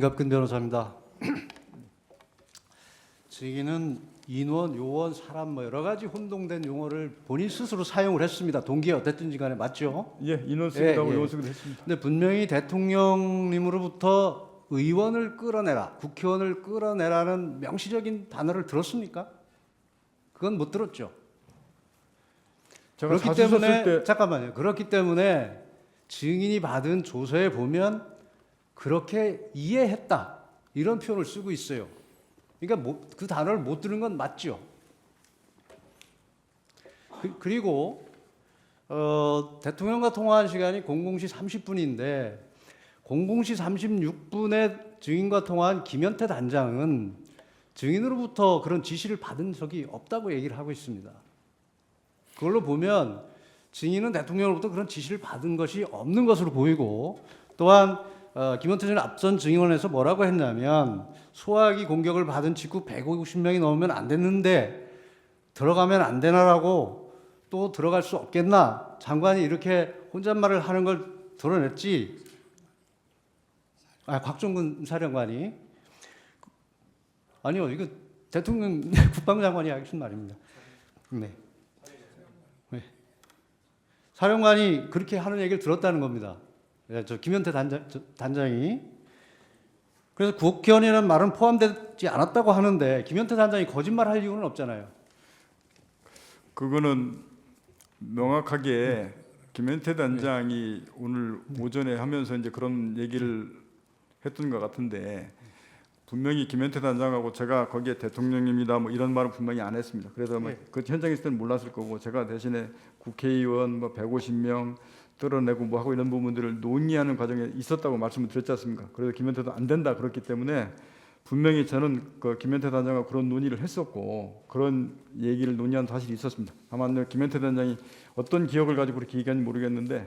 김갑근 변호사입니다. 증인은 인원, 요원, 사람 뭐 여러 가지 혼동된 용어를 본인 스스로 사용을 했습니다. 동기에 어쨌든지 간에 맞죠? 예, 인원 쓰기도 예. 요원 쓰기도 했습니다. 근데 분명히 대통령님으로부터 의원을 끌어내라, 국회의원을 끌어내라는 명시적인 단어를 들었습니까? 그건 못 들었죠. 제가 그렇기 자주 썼을 때문에 때 잠깐만요. 그렇기 때문에 증인이 받은 조서에 보면 그렇게 이해했다 이런 표현을 쓰고 있어요. 그러니까 그 단어를 못 들은 건 맞죠. 그리고 대통령과 통화한 시간이 00시 30분인데 00시 36분에 증인과 통화한 김현태 단장은 증인으로부터 그런 지시를 받은 적이 없다고 얘기를 하고 있습니다. 그걸로 보면 증인은 대통령으로부터 그런 지시를 받은 것이 없는 것으로 보이고, 또한 김현태 전 앞선 증인원에서 뭐라고 했냐면 소화기 공격을 받은 직후 150명이 넘으면 안 됐는데 들어가면 안 되나라고, 또 들어갈 수 없겠나, 장관이 이렇게 혼잣말을 하는 걸 드러냈지. 곽종근 사령관이 아니요, 이거 대통령 국방장관이 하신 말입니다. 네. 사령관이 그렇게 하는 얘기를 들었다는 겁니다. 저 김현태 단장이. 그래서 국회의원이라는 말은 포함되지 않았다고 하는데 김현태 단장이 거짓말할 이유는 없잖아요. 그거는 명확하게 김현태 단장이 오늘 오전에 하면서 이제 그런 얘기를 했던 것 같은데, 분명히 김현태 단장하고 제가 거기에 대통령입니다 뭐 이런 말은 분명히 안 했습니다. 그래서 그 현장에 있을 때는 몰랐을 거고, 제가 대신에 국회의원 뭐 150명 뚫어내고 뭐 하고 이런 부분들을 논의하는 과정에 있었다고 말씀을 드렸지 않습니까? 그래서 김현태도 안 된다 그렇기 때문에 분명히 저는 그 김현태 단장과 그런 논의를 했었고 그런 얘기를 논의한 사실이 있었습니다. 다만 김현태 단장이 어떤 기억을 가지고 그렇게 얘기하는지 모르겠는데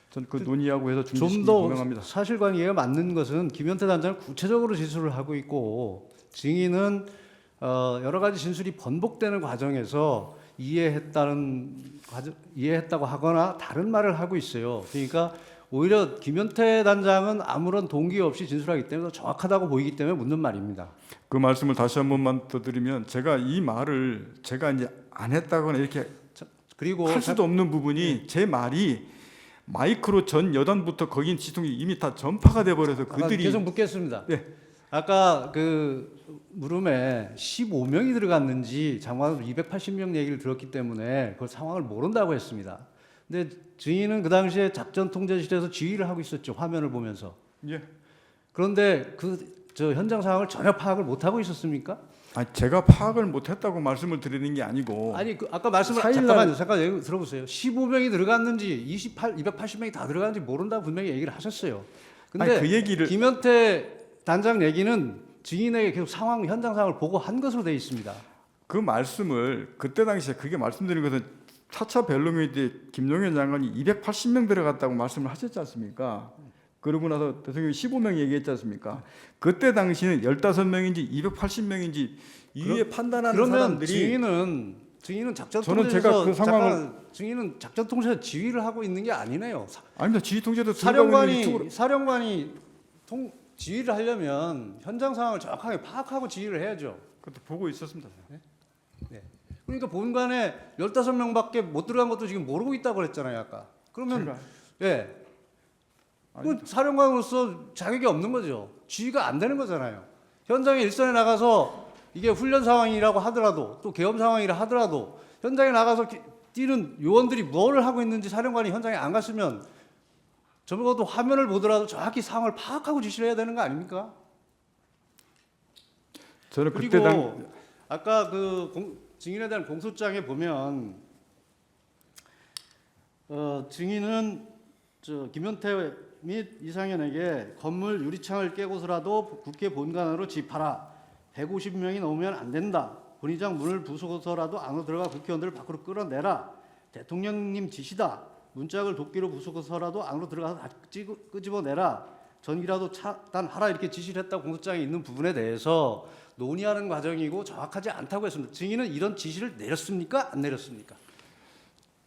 전 그 논의하고 해서 중지시키기 분명합니다. 좀 더 사실관계가 맞는 것은 김현태 단장은 구체적으로 진술을 하고 있고, 증인은 여러 가지 진술이 번복되는 과정에서 이해했다고 하거나 다른 말을 하고 있어요. 그러니까 오히려 김현태 단장은 아무런 동기 없이 진술하기 때문에 정확하다고 보이기 때문에 묻는 말입니다. 그 말씀을 다시 한 번만 더 드리면, 제가 이 말을 제가 이제 안 했다거나 이렇게 그리고 할 수도 없는 부분이, 제 말이 마이크로 전 여단부터 거긴 지통이 이미 다 전파가 돼 버려서 그들이 계속 묻겠습니다. 네. 아까 그 물음에 15명이 들어갔는지 장관으로 280명 얘기를 들었기 때문에 그 상황을 모른다고 했습니다. 근데 증인은 그 당시에 작전 통제실에서 지휘를 하고 있었죠. 화면을 보면서. 예. 그런데 저 현장 상황을 전혀 파악을 못 하고 있었습니까? 제가 파악을 못했다고 말씀을 드리는 게 아니고, 아니 아까 말씀을 잠깐 얘기 들어보세요. 15명이 들어갔는지 280명이 다 들어갔는지 모른다고 분명히 얘기를 하셨어요. 근데 그 얘기를 김현태 단장 얘기는 증인에게 계속 현장 상황을 보고 한 것으로 되어 있습니다. 그 말씀을 그때 당시에 그게 말씀드린 것은 4차 벨로미 때 김용현 장관이 280명 들어갔다고 말씀을 하셨지 않습니까? 그러고 나서 대통령이 15명 얘기했지 않습니까? 그때 당시는 15명인지 280명인지 이후에 판단하는 그러면 사람들이, 증인은 작전 저는 통제에서 제가 그 상황을 증인은 작전 통제에서 지휘를 하고 있는 게 아니네요. 아닙니다. 지휘 통제도 사령관이 지휘를 하려면 현장 상황을 정확하게 파악하고 지휘를 해야죠. 그것도 보고 있었습니다. 네. 그러니까 본관에 15명밖에 못 들어간 것도 지금 모르고 있다고 그랬잖아요, 아까. 그러면 예. 그 사령관으로서 자격이 없는 거죠. 지휘가 안 되는 거잖아요. 현장에 일선에 나가서 이게 훈련 상황이라고 하더라도, 또 계엄 상황이라 하더라도 현장에 나가서 뛰는 요원들이 뭘 하고 있는지 사령관이 현장에 안 갔으면 적어도 화면을 보더라도 정확히 상황을 파악하고 지시를 해야 되는 거 아닙니까? 저는 그리고 그때 아까 증인에 대한 공소장에 보면 증인은 김현태 및 이상현에게 건물 유리창을 깨고서라도 국회 본관으로 집하라. 150명이 넘으면 안 된다. 본의장 문을 부수고서라도 안으로 들어가 국회의원들을 밖으로 끌어내라. 대통령님 지시다. 문짝을 도끼로 부수고서라도 안으로 들어가서 다 끄집어내라. 전기라도 차단하라. 이렇게 지시를 했다고 공소장에 있는 부분에 대해서 논의하는 과정이고 정확하지 않다고 했습니다. 증인은 이런 지시를 내렸습니까? 안 내렸습니까?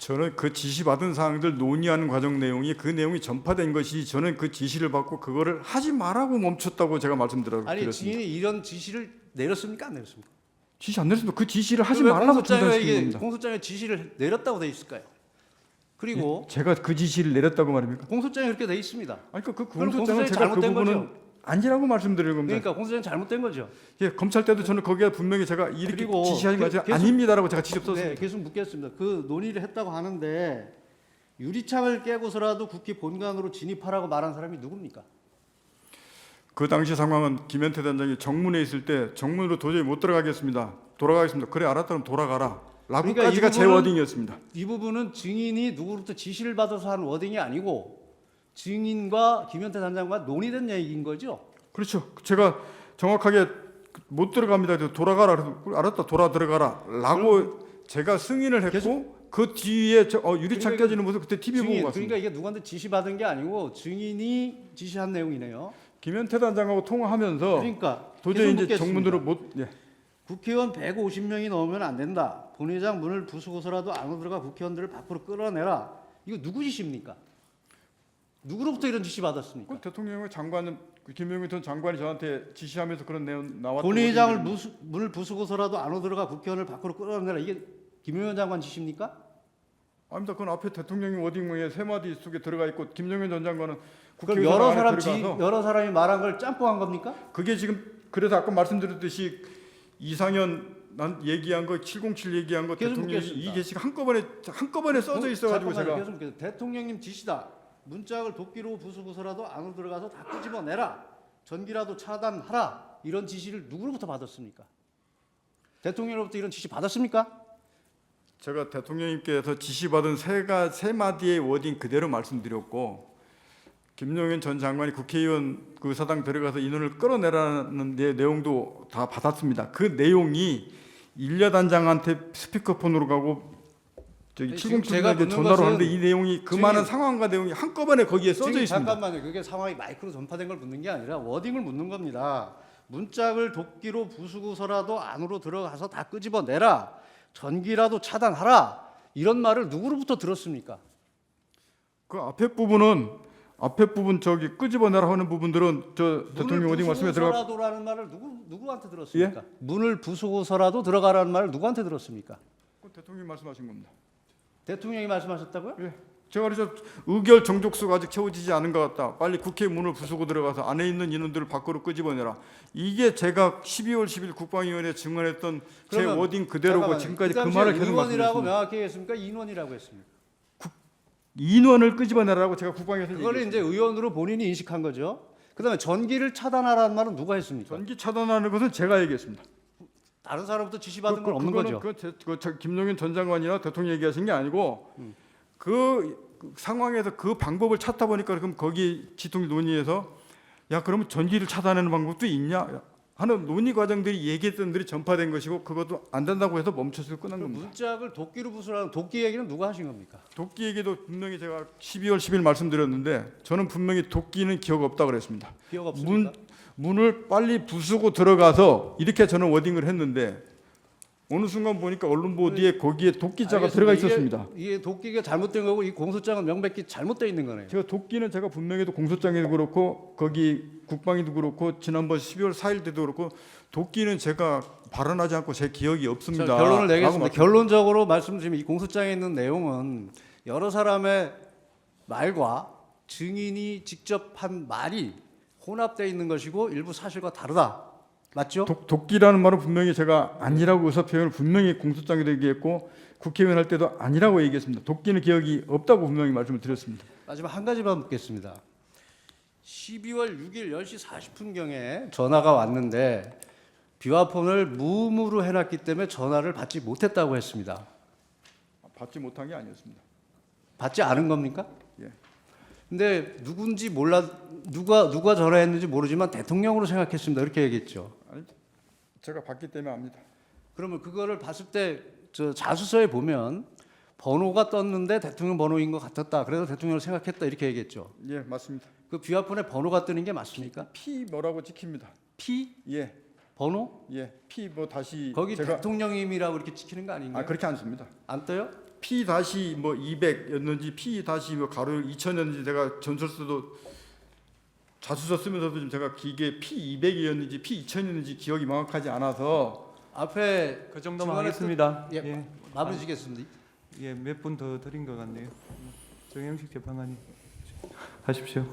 저는 그 지시 받은 사항들 논의하는 과정 내용이 그 내용이 전파된 것이 저는 그 지시를 받고 그거를 하지 말라고 멈췄다고 제가 말씀드렸습니다. 아니 증인이 이런 지시를 내렸습니까 안 내렸습니까? 지시 안 내렸습니다. 그 지시를 하지 왜 말라고 공소장에 중단시킨 이게 겁니다. 공소장에 지시를 내렸다고 돼 있을까요? 그리고 제가 그 지시를 내렸다고 말입니까? 공소장에 그렇게 돼 있습니다. 아니 그 그럼 공소장은 공소장이 제가 그 잘못된 부분은 거죠? 아니라고 말씀드리는 겁니다. 그러니까 공소장이 잘못된 거죠. 예, 검찰 때도 저는 거기에 분명히 제가 이렇게 그리고 지시하는 거 계속- 아닙니다라고 제가 직접 썼습니다. 네, 계속 묻겠습니다. 그 논의를 했다고 하는데 유리창을 깨고서라도 국회 본관으로 진입하라고 말한 사람이 누굽니까? 그 당시 상황은 김현태 단장이 정문에 있을 때 정문으로 도저히 못 들어가겠습니다. 돌아가겠습니다. 그래 알았다면 돌아가라. 라고까지가 그러니까 이 제 부분은- 워딩이었습니다. 이 부분은 증인이 누구로부터 지시를 받아서 한 워딩이 아니고 증인과 김현태 단장과 논의된 얘기인 거죠. 그렇죠. 제가 정확하게 못 들어갑니다. 그래서 돌아가라. 그래서 알았다. 돌아 들어가라.라고 제가 승인을 했고 그 뒤에 유리창 그러니까 깨지는 모습 그때 TV 보고 증인, 갔습니다. 그러니까 이게 누구한테 지시 받은 게 아니고 증인이 지시한 내용이네요. 김현태 단장하고 통화하면서 그러니까 도저히 계속 이제 묻겠습니다. 정문으로 못 예. 국회의원 150명이 넘으면 안 된다. 본회의장 문을 부수고서라도 안으로 들어가 국회의원들을 밖으로 끌어내라. 이거 누구 지시입니까? 누구로부터 이런 지시 받았습니까? 그 대통령의 장관은 김용민 전 장관이 저한테 지시하면서 그런 내용 나왔던 본회의장을 것들이 문을 부수고서라도 안으로 들어가 국회의원을 밖으로 끌어내라. 이게 김용현 장관 지시입니까? 아닙니다. 그건 앞에 대통령이 워딩에 세 마디 속에 들어가 있고 김용현 전 장관은 그럼 국회의원 여러 안에 사람 들어가서 여러 사람이 말한 걸 짬뽕한 겁니까? 그게 지금 그래서 아까 말씀드렸듯이 이상현 난 얘기한 거 707 얘기한 거 계속 대통령이 묻겠습니다. 이 게시가 한꺼번에 써져 있어가지고 잠깐만요. 제가 계속 묻겠습니다. 대통령님 지시다. 문짝을 도끼로 부수고서라도 안으로 들어가서 다 끄집어내라. 전기라도 차단하라. 이런 지시를 누구로부터 받았습니까? 대통령으로부터 이런 지시 받았습니까? 제가 대통령님께서 지시받은 세 마디의 워딩 그대로 말씀드렸고 김용현 전 장관이 국회의원 그 사당 들어가서 인원을 끌어내라는 내용도 다 받았습니다. 그 내용이 일야 단장한테 스피커폰으로 가고 저기 지금 제가 707에게 묻는 전화로 것은 하는데 이 내용이 그 많은 상황과 내용이 한꺼번에 거기에 써져 지금 있습니다. 잠깐만요. 그게 상황이 마이크로 전파된 걸 묻는 게 아니라 워딩을 묻는 겁니다. 문짝을 도끼로 부수고서라도 안으로 들어가서 다 끄집어내라. 전기라도 차단하라. 이런 말을 누구로부터 들었습니까? 그 앞에 부분 저기 끄집어내라 하는 부분들은 저 대통령 워딩 말씀에 들어가 부수고서라도라는 말을 누구한테 들었습니까? 문을 부수고서라도 들어가라는 말을 누구한테 들었습니까? 그 대통령이 말씀하신 겁니다. 대통령이 말씀하셨다고요? 예. 제가 그래서 의결 정족수가 아직 채워지지 않은 것 같다. 빨리 국회 문을 부수고 들어가서 안에 있는 인원들을 밖으로 끄집어내라. 이게 제가 12월 10일 국방위원회에 증언했던 제 그러면 워딩 그대로고 잠깐만요. 지금까지 그 당시에 말을 계속 의원이라고 말씀드렸습니다. 명확히 했습니까? 인원이라고 했습니까? 인원을 끄집어내라고 제가 국방에서 그걸 이제 의원으로 본인이 인식한 거죠. 그다음에 전기를 차단하라는 말은 누가 했습니까? 전기 차단하는 것은 제가 얘기했습니다. 다른 사람부터 지시 받은 건 없는 거죠. 김용현 전 장관이나 대통령 얘기하신 게 아니고 그 상황에서 그 방법을 찾다 보니까 그럼 거기 지통 논의에서 야 그러면 전기를 차단하는 방법도 있냐 하는 논의 과정들이 얘기했던 들이 전파된 것이고 그것도 안 된다고 해서 멈춰서 끝난 그 겁니다. 문짝을 도끼로 부수라는 도끼 얘기는 누가 하신 겁니까? 도끼 얘기도 분명히 제가 12월 10일 말씀드렸는데 저는 분명히 도끼는 기억 없다 그랬습니다. 기억 없습니까? 문을 빨리 부수고 들어가서 이렇게 저는 워딩을 했는데 어느 순간 보니까 언론 보도에 거기에 도끼자가 알겠습니다. 들어가 있었습니다. 이게 도끼가 잘못된 거고 이 공소장은 명백히 잘못되어 있는 거네요. 제가 도끼는 제가 분명히도 공소장에도 그렇고 거기 국방위도 그렇고 지난번 12월 4일 때도 그렇고 도끼는 제가 발언하지 않고 제 기억이 없습니다. 자, 결론을 라고 내겠습니다. 결론적으로 말씀드리면 이 공소장에 있는 내용은 여러 사람의 말과 증인이 직접 한 말이 혼합되어 있는 것이고 일부 사실과 다르다. 맞죠? 도끼라는 말은 분명히 제가 아니라고 의사 표현을 분명히 공소장에도 얘기했고 국회의원 할 때도 아니라고 얘기했습니다. 도끼는 기억이 없다고 분명히 말씀을 드렸습니다. 마지막 한 가지만 묻겠습니다. 12월 6일 10시 40분경에 전화가 왔는데 비화폰을 무음으로 해놨기 때문에 전화를 받지 못했다고 했습니다. 받지 못한 게 아니었습니다. 받지 않은 겁니까? 예. 근데 누군지 몰라 누가 전화했는지 모르지만 대통령으로 생각했습니다. 이렇게 얘기했죠. 아니, 제가 받기 때문에 압니다. 그러면 그거를 봤을 때 저 자수서에 보면 번호가 떴는데 대통령 번호인 것 같았다. 그래서 대통령을 생각했다 이렇게 얘기했죠. 예, 맞습니다. 그 비화폰에 번호가 뜨는 게 맞습니까? P 뭐라고 찍힙니다. P 예, 번호? 예, P 뭐 다시 거기 제가 대통령임이라고 이렇게 찍히는 거 아닌가요? 그렇게 안 씁니다. 안 떠요? P 다시 뭐 200였는지 P 다시 뭐 가로 2000였는지 제가 전설서도 자수서 쓰면서도 좀 제가 이게 P 200이었는지 P 2000이었는지 기억이 명확하지 않아서 앞에 그 정도만 증언했던- 하겠습니다. 예, 예, 마무리 지겠습니다. 예, 몇 분 더 드린 것 같네요. 정영식 재판관님 하십시오.